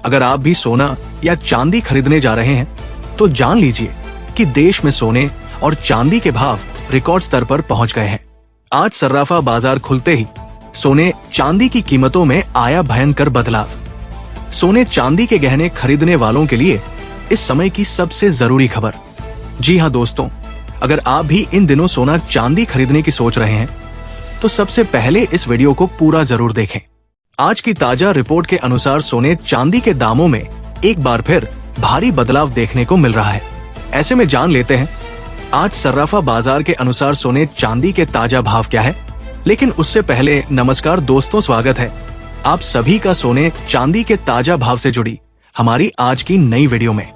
अगर आप भी सोना या चांदी खरीदने जा रहे हैं तो जान लीजिए कि देश में सोने और चांदी के भाव रिकॉर्ड स्तर पर पहुंच गए हैं। आज सर्राफा बाजार खुलते ही सोने चांदी की कीमतों में आया भयंकर बदलाव। सोने चांदी के गहने खरीदने वालों के लिए इस समय की सबसे जरूरी खबर। जी हाँ दोस्तों, अगर आप भी इन दिनों सोना चांदी खरीदने की सोच रहे हैं तो सबसे पहले इस वीडियो को पूरा जरूर देखें। आज की ताजा रिपोर्ट के अनुसार सोने चांदी के दामों में एक बार फिर भारी बदलाव देखने को मिल रहा है। ऐसे में जान लेते हैं आज सर्राफा बाजार के अनुसार सोने चांदी के ताजा भाव क्या है। लेकिन उससे पहले नमस्कार दोस्तों, स्वागत है आप सभी का सोने चांदी के ताजा भाव से जुड़ी हमारी आज की नई वीडियो में।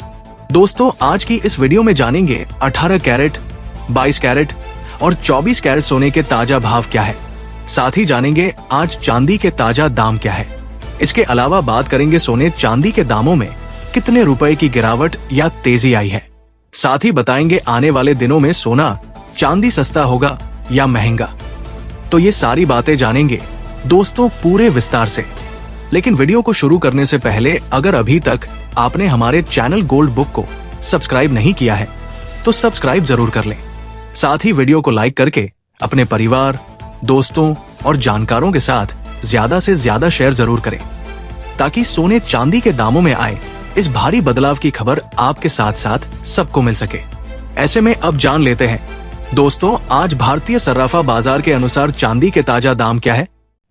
दोस्तों, आज की इस वीडियो में जानेंगे 18 कैरेट, 22 कैरेट और 24 कैरेट सोने के ताजा भाव क्या है। साथ ही जानेंगे आज चांदी के ताजा दाम क्या है। इसके अलावा बात करेंगे सोने चांदी के दामों में कितने रुपए की गिरावट या तेजी आई है। साथ ही बताएंगे आने वाले दिनों में सोना चांदी सस्ता होगा या महंगा। तो ये सारी बातें जानेंगे दोस्तों पूरे विस्तार से। लेकिन वीडियो को शुरू करने से पहले अगर अभी तक आपने हमारे चैनल गोल्ड बुक को सब्सक्राइब नहीं किया है तो सब्सक्राइब जरूर कर लें। साथ ही वीडियो को लाइक करके अपने परिवार, दोस्तों और जानकारों के साथ ज्यादा से ज्यादा शेयर जरूर करें ताकि सोने चांदी के दामों में आए इस भारी बदलाव की खबर आपके साथ साथ सबको मिल सके। ऐसे में अब जान लेते हैं दोस्तों आज भारतीय सर्राफा बाजार के अनुसार चांदी के ताजा दाम क्या है।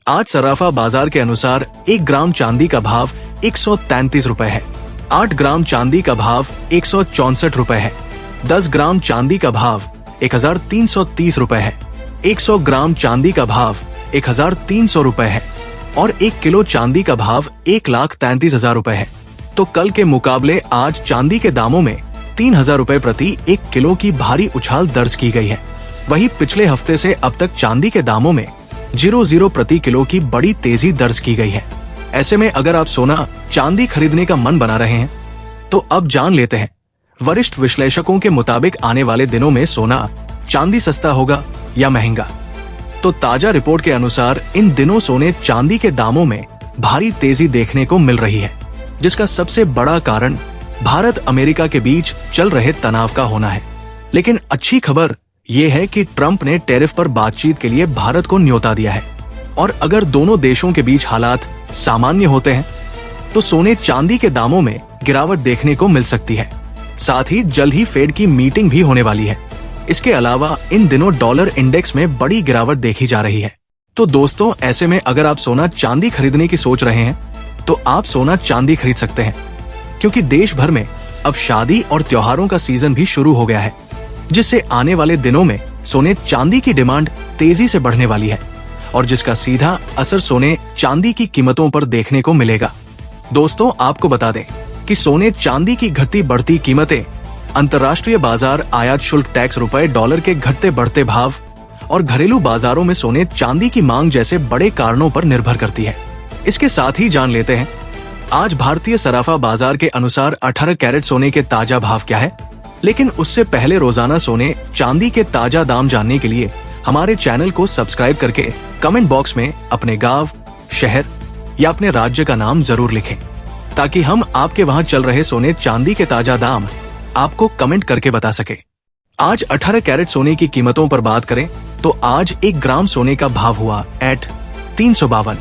आज सर्राफा बाजार के अनुसार 1 ग्राम चांदी का भाव 133 रुपए है। 8 ग्राम चांदी का भाव 164 रुपए है। 10 ग्राम चांदी का भाव 1330 रुपए है। 100 ग्राम चांदी का भाव 1300 रुपए है और 1 किलो चांदी का भाव 1,33,000 रुपए है। तो कल के मुकाबले आज चांदी के दामों में 3,000 रुपए प्रति 1 किलो की भारी उछाल दर्ज की गई है। वहीं पिछले हफ्ते से अब तक चांदी के दामों में 0.0 प्रति किलो की बड़ी तेजी दर्ज की गई है। ऐसे में अगर आप सोना चांदी खरीदने का मन बना रहे हैं तो अब जान लेते हैं वरिष्ठ विश्लेषकों के मुताबिक आने वाले दिनों में सोना चांदी सस्ता होगा या महंगा। तो ताजा रिपोर्ट के अनुसार इन दिनों सोने चांदी के दामों में भारी तेजी देखने को मिल रही है, जिसका सबसे बड़ा कारण भारत अमेरिका के बीच चल रहे तनाव का होना है। लेकिन अच्छी खबर यह है कि ट्रंप ने टैरिफ पर बातचीत के लिए भारत को न्योता दिया है और अगर दोनों देशों के बीच हालात सामान्य होते हैं तो सोने चांदी के दामों में गिरावट देखने को मिल सकती है। साथ ही जल्द ही फेड की मीटिंग भी होने वाली है। इसके अलावा इन दिनों डॉलर इंडेक्स में बड़ी गिरावट देखी जा रही है। तो दोस्तों, ऐसे में अगर आप सोना चांदी खरीदने की सोच रहे हैं तो आप सोना चांदी खरीद सकते हैं, क्योंकि देश भर में अब शादी और त्योहारों का सीजन भी शुरू हो गया है, जिससे आने वाले दिनों में सोने चांदी की डिमांड तेजी से बढ़ने वाली है और जिसका सीधा असर सोने चांदी की कीमतों पर देखने को मिलेगा। दोस्तों, आपको बता दें कि सोने चांदी की घटती बढ़ती कीमतें अंतर्राष्ट्रीय बाजार, आयात शुल्क, टैक्स, रुपए डॉलर के घटते बढ़ते भाव और घरेलू बाजारों में सोने चांदी की मांग जैसे बड़े कारणों पर निर्भर करती है। इसके साथ ही जान लेते हैं आज भारतीय सर्राफा बाजार के अनुसार 18 कैरेट सोने के ताजा भाव क्या है। लेकिन उससे पहले रोजाना सोने चांदी के ताजा दाम जानने के लिए हमारे चैनल को सब्सक्राइब करके कमेंट बॉक्स में अपने गांव, शहर या अपने राज्य का नाम जरूर लिखें ताकि हम आपके वहां चल रहे सोने चांदी के ताजा दाम आपको कमेंट करके बता सके। आज 18 कैरेट सोने की कीमतों पर बात करें तो आज 1 ग्राम सोने का भाव हुआ 352।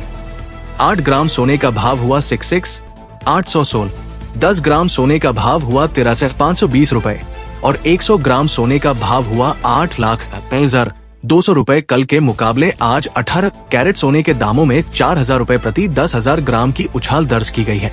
8 ग्राम सोने का भाव हुआ 816। 10 ग्राम सोने का भाव हुआ 13,520 रुपए और 100 ग्राम सोने का भाव हुआ 8,63,200 रुपए। कल के मुकाबले आज 18 कैरेट सोने के दामों में 4,000 रुपए प्रति 10,000 ग्राम की उछाल दर्ज की गई है।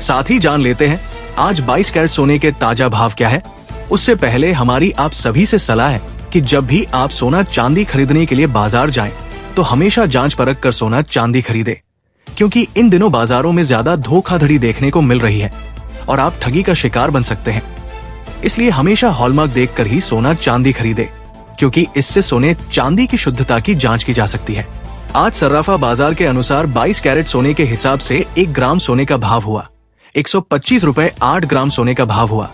साथ ही जान लेते हैं आज 22 कैरेट सोने के ताजा भाव क्या है। उससे पहले हमारी आप सभी से सलाह है कि जब भी आप सोना चांदी खरीदने के लिए बाजार जाएं, तो हमेशा जांच परख कर सोना चांदी खरीदे, क्योंकि इन दिनों बाजारों में ज्यादा धोखाधड़ी देखने को मिल रही है और आप ठगी का शिकार बन सकते हैं। इसलिए हमेशा हॉलमार्क देखकर ही सोना चांदी खरीदे, क्योंकि इससे सोने चांदी की शुद्धता की जांच की जा सकती है। आज सर्राफा बाजार के अनुसार 22 कैरेट सोने के हिसाब से 1 ग्राम सोने का भाव हुआ 125 रुपए। 8 ग्राम सोने का भाव हुआ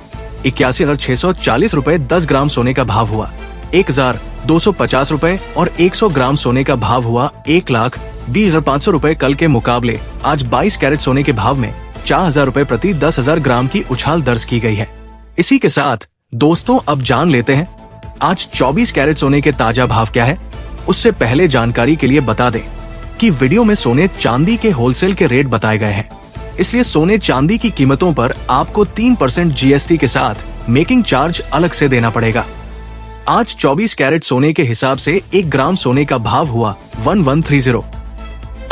81,640 रुपए। 10 ग्राम सोने का भाव हुआ 1,250 रुपए और 100 ग्राम सोने का भाव हुआ 1,20,500 रुपए। कल के मुकाबले आज 22 कैरेट सोने के भाव में 50,000 रुपए प्रति 10,000 ग्राम की उछाल दर्ज की गई है। इसी के साथ दोस्तों अब जान लेते हैं आज 24 कैरेट सोने के ताजा भाव क्या है। उससे पहले जानकारी के लिए बता दें कि वीडियो में सोने चांदी के होलसेल के रेट बताए गए हैं, इसलिए सोने चांदी की कीमतों पर आपको 3% GST के साथ मेकिंग चार्ज अलग से देना पड़ेगा। आज 24 कैरेट सोने के हिसाब से 1 ग्राम सोने का भाव हुआ 1130।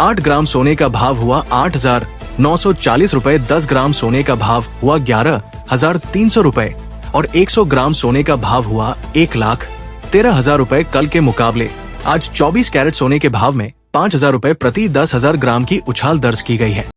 8 ग्राम सोने का भाव हुआ 8,940 रुपए। 10 ग्राम सोने का भाव हुआ 11,300 रुपए और 100 ग्राम सोने का भाव हुआ 1,13,000 रुपए। कल के मुकाबले आज 24 कैरेट सोने के भाव में 5,000 रुपए प्रति 10,000 ग्राम की उछाल दर्ज की गई है।